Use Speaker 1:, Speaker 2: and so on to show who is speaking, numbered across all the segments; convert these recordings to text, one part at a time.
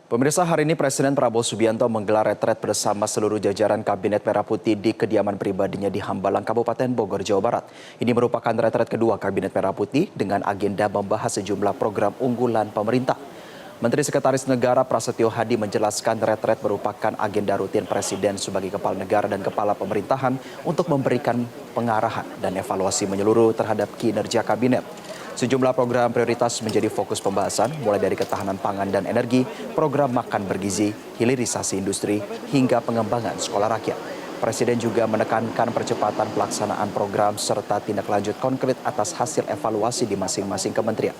Speaker 1: Pemirsa, hari ini Presiden Prabowo Subianto menggelar retret bersama seluruh jajaran Kabinet Merah Putih di kediaman pribadinya di Hambalang, Kabupaten Bogor, Jawa Barat. Ini merupakan retret kedua Kabinet Merah Putih dengan agenda membahas sejumlah program unggulan pemerintah. Menteri Sekretaris Negara Prasetyo Hadi menjelaskan retret merupakan agenda rutin Presiden sebagai kepala negara dan kepala pemerintahan untuk memberikan pengarahan dan evaluasi menyeluruh terhadap kinerja Kabinet. Sejumlah program prioritas menjadi fokus pembahasan, mulai dari ketahanan pangan dan energi, program makan bergizi, hilirisasi industri, hingga pengembangan sekolah rakyat. Presiden juga menekankan percepatan pelaksanaan program serta tindak lanjut konkret atas hasil evaluasi di masing-masing kementerian.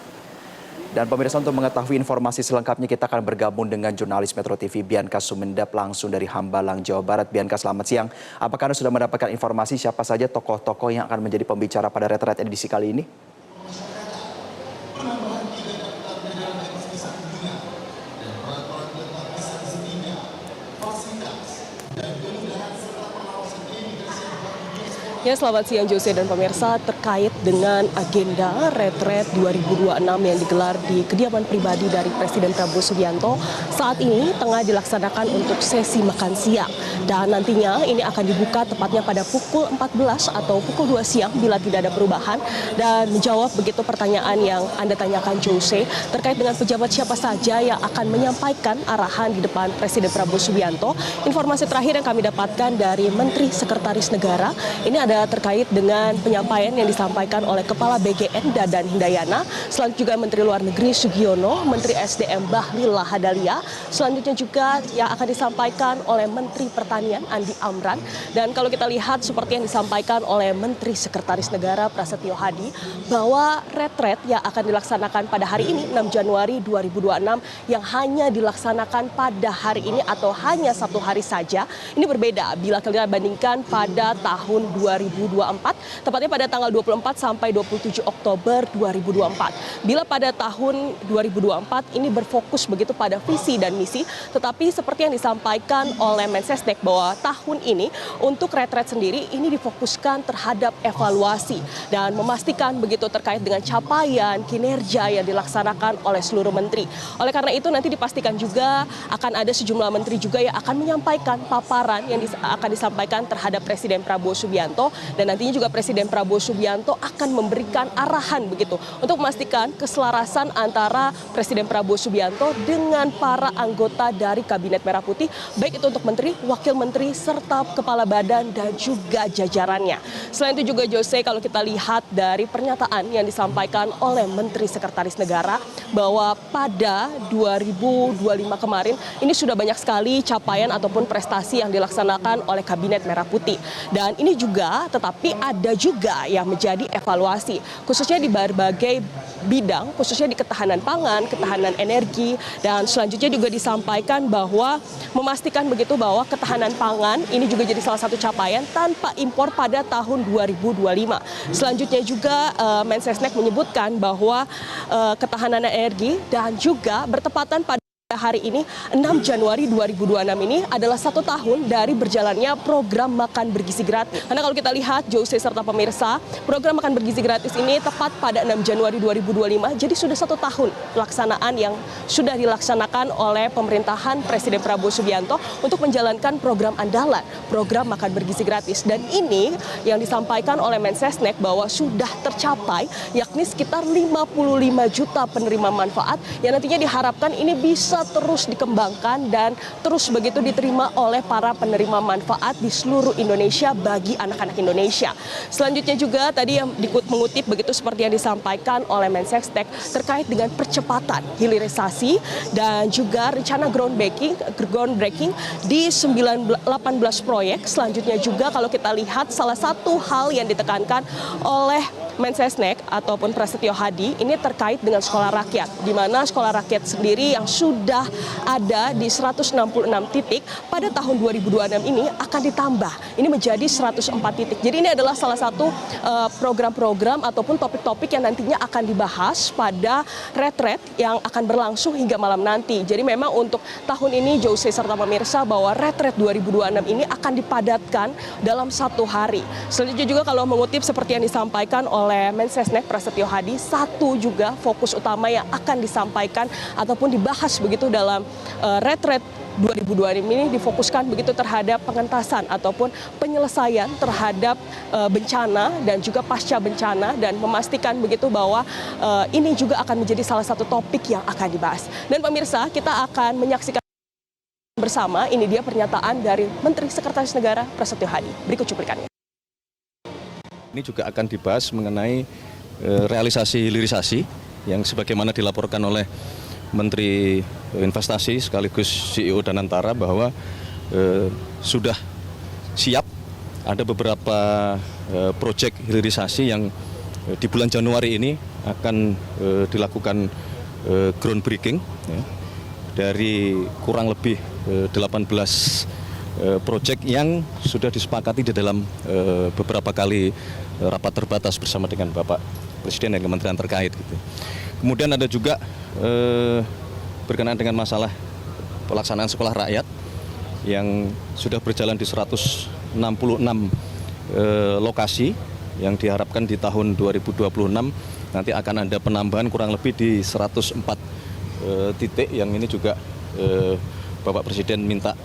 Speaker 1: Dan pemirsa, untuk mengetahui informasi selengkapnya kita akan bergabung dengan jurnalis Metro TV Bianca Sumendap langsung dari Hambalang, Jawa Barat. Bianca, selamat siang. Apakah Anda sudah mendapatkan informasi siapa saja tokoh-tokoh yang akan menjadi pembicara pada retret edisi kali ini?
Speaker 2: Ya, selamat siang Jose dan pemirsa. Terkait dengan agenda retret 2026 yang digelar di kediaman pribadi dari Presiden Prabowo Subianto, saat ini tengah dilaksanakan untuk sesi makan siang. Dan nantinya ini akan dibuka tepatnya pada pukul 14 atau pukul 2 siang bila tidak ada perubahan. Dan menjawab begitu pertanyaan yang Anda tanyakan Jose, terkait dengan pejabat siapa saja yang akan menyampaikan arahan di depan Presiden Prabowo Subianto. Informasi terakhir yang kami dapatkan dari Menteri Sekretaris Negara, ini ada terkait dengan penyampaian yang disampaikan oleh Kepala BGN Dadan Hindayana, selanjutnya juga Menteri Luar Negeri Sugiono, Menteri SDM Bahlil Lahadalia, selanjutnya juga yang akan disampaikan oleh Menteri Pertanian Andi Amran. Dan kalau kita lihat seperti yang disampaikan oleh Menteri Sekretaris Negara Prasetyo Hadi, bahwa retret yang akan dilaksanakan pada hari ini 6 Januari 2026 yang hanya dilaksanakan pada hari ini atau hanya satu hari saja, ini berbeda bila kita bandingkan pada tahun 2024, tepatnya pada tanggal 24 sampai 27 Oktober 2024. Bila pada tahun 2024 ini berfokus begitu pada visi dan misi, tetapi seperti yang disampaikan oleh Mensesnek bahwa tahun ini untuk retret sendiri ini difokuskan terhadap evaluasi dan memastikan begitu terkait dengan capaian kinerja yang dilaksanakan oleh seluruh menteri. Oleh karena itu nanti dipastikan juga akan ada sejumlah menteri juga yang akan menyampaikan paparan yang akan disampaikan terhadap Presiden Prabowo Subianto. Dan nantinya juga Presiden Prabowo Subianto akan memberikan arahan begitu untuk memastikan keselarasan antara Presiden Prabowo Subianto dengan para anggota dari Kabinet Merah Putih, baik itu untuk menteri, wakil menteri, serta kepala badan dan juga jajarannya. Selain itu juga Jose, kalau kita lihat dari pernyataan yang disampaikan oleh Menteri Sekretaris Negara bahwa pada 2025 kemarin ini sudah banyak sekali capaian ataupun prestasi yang dilaksanakan oleh Kabinet Merah Putih. Dan ini juga tetapi ada juga yang menjadi evaluasi khususnya di berbagai bidang, khususnya di ketahanan pangan, ketahanan energi, dan selanjutnya juga disampaikan bahwa memastikan begitu bahwa ketahanan pangan ini juga jadi salah satu capaian tanpa impor pada tahun 2025. Selanjutnya juga Mensesnek menyebutkan bahwa ketahanan energi dan juga bertepatan pada hari ini 6 Januari 2026 ini adalah 1 tahun dari berjalannya program makan bergizi gratis. Karena kalau kita lihat Jose serta pemirsa, program makan bergizi gratis ini tepat pada 6 Januari 2025, jadi sudah 1 tahun pelaksanaan yang sudah dilaksanakan oleh pemerintahan Presiden Prabowo Subianto untuk menjalankan program andalan, program makan bergizi gratis. Dan ini yang disampaikan oleh Mensesnek bahwa sudah tercapai, yakni sekitar 55 juta penerima manfaat yang nantinya diharapkan ini bisa terus dikembangkan dan terus begitu diterima oleh para penerima manfaat di seluruh Indonesia bagi anak-anak Indonesia. Selanjutnya juga tadi yang mengutip begitu seperti yang disampaikan oleh Mensesnek terkait dengan percepatan hilirisasi dan juga rencana groundbreaking di 18 proyek. Selanjutnya juga kalau kita lihat salah satu hal yang ditekankan oleh Mensesnek ataupun Prasetyo Hadi ini terkait dengan sekolah rakyat, di mana sekolah rakyat sendiri yang sudah ada di 166 titik pada tahun 2026 ini akan ditambah ini menjadi 104 titik. Jadi ini adalah salah satu program-program ataupun topik-topik yang nantinya akan dibahas pada retret yang akan berlangsung hingga malam nanti. Jadi memang untuk tahun ini Jose serta pemirsa bahwa retret 2026 ini akan dipadatkan dalam 1 hari. Selanjutnya juga kalau mengutip seperti yang disampaikan oleh oleh Mensesnek Prasetyo Hadi, satu juga fokus utama yang akan disampaikan ataupun dibahas begitu dalam retret 2026 ini difokuskan begitu terhadap pengentasan ataupun penyelesaian terhadap bencana dan juga pasca bencana, dan memastikan begitu bahwa ini juga akan menjadi salah satu topik yang akan dibahas. Dan pemirsa, kita akan menyaksikan bersama, ini dia pernyataan dari Menteri Sekretaris Negara Prasetyo Hadi. Berikut cuplikannya.
Speaker 3: Ini juga akan dibahas mengenai realisasi hilirisasi yang sebagaimana dilaporkan oleh Menteri Investasi sekaligus CEO Danantara bahwa sudah siap ada beberapa proyek hilirisasi yang di bulan Januari ini akan dilakukan groundbreaking ya, dari kurang lebih 18 proyek yang sudah disepakati di dalam beberapa kali rapat terbatas bersama dengan Bapak Presiden dan kementerian terkait. Gitu. Kemudian ada juga berkenaan dengan masalah pelaksanaan sekolah rakyat yang sudah berjalan di 166 lokasi yang diharapkan di tahun 2026 nanti akan ada penambahan kurang lebih di 104 titik yang ini juga Bapak Presiden minta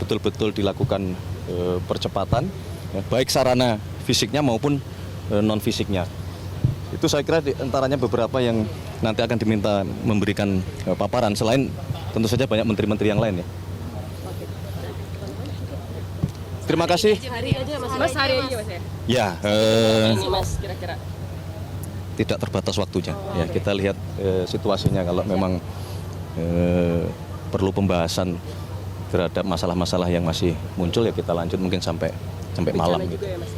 Speaker 3: betul-betul dilakukan percepatan baik sarana fisiknya maupun non fisiknya. Itu saya kira antaranya beberapa yang nanti akan diminta memberikan paparan, selain tentu saja banyak menteri-menteri yang lain ya. Terima kasih.
Speaker 2: Mas, hari aja Mas ya?
Speaker 3: Ya,
Speaker 2: Ini Mas, kira-kira.
Speaker 3: tidak terbatas waktunya. Ya, kita lihat situasinya kalau memang perlu pembahasan terhadap masalah-masalah yang masih muncul ya kita lanjut mungkin sampai malam gitu.
Speaker 2: Juga ya, Mas.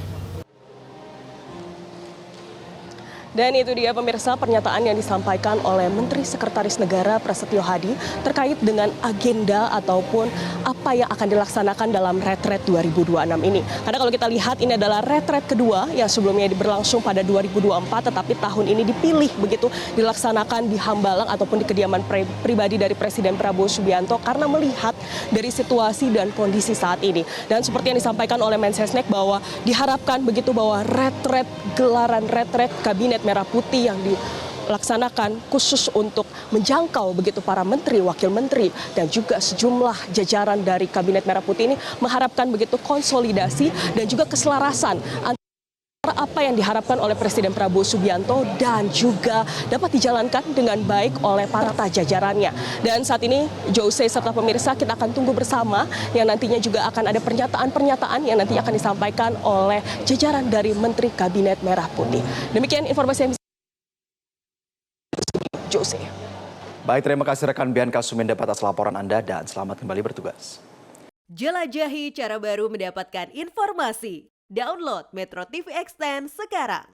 Speaker 2: Dan itu dia pemirsa pernyataan yang disampaikan oleh Menteri Sekretaris Negara Prasetyo Hadi terkait dengan agenda ataupun apa yang akan dilaksanakan dalam retret 2026 ini. Karena kalau kita lihat ini adalah retret kedua yang sebelumnya berlangsung pada 2024, tetapi tahun ini dipilih begitu dilaksanakan di Hambalang ataupun di kediaman pribadi dari Presiden Prabowo Subianto karena melihat dari situasi dan kondisi saat ini. Dan seperti yang disampaikan oleh Mensesnek bahwa diharapkan begitu bahwa gelaran retret Kabinet Merah Putih yang dilaksanakan khusus untuk menjangkau begitu para menteri, wakil menteri, dan juga sejumlah jajaran dari Kabinet Merah Putih ini mengharapkan begitu konsolidasi dan juga keselarasan antara apa yang diharapkan oleh Presiden Prabowo Subianto dan juga dapat dijalankan dengan baik oleh para jajarannya. Dan saat ini Jose serta pemirsa kita akan tunggu bersama yang nantinya juga akan ada pernyataan-pernyataan yang nanti akan disampaikan oleh jajaran dari Menteri Kabinet Merah Putih. Demikian informasi yang bisa Jose.
Speaker 1: Baik, terima kasih rekan Bianca Sumenda atas laporan Anda dan selamat kembali bertugas.
Speaker 4: Jelajahi cara baru mendapatkan informasi. Download Metro TV Extend sekarang.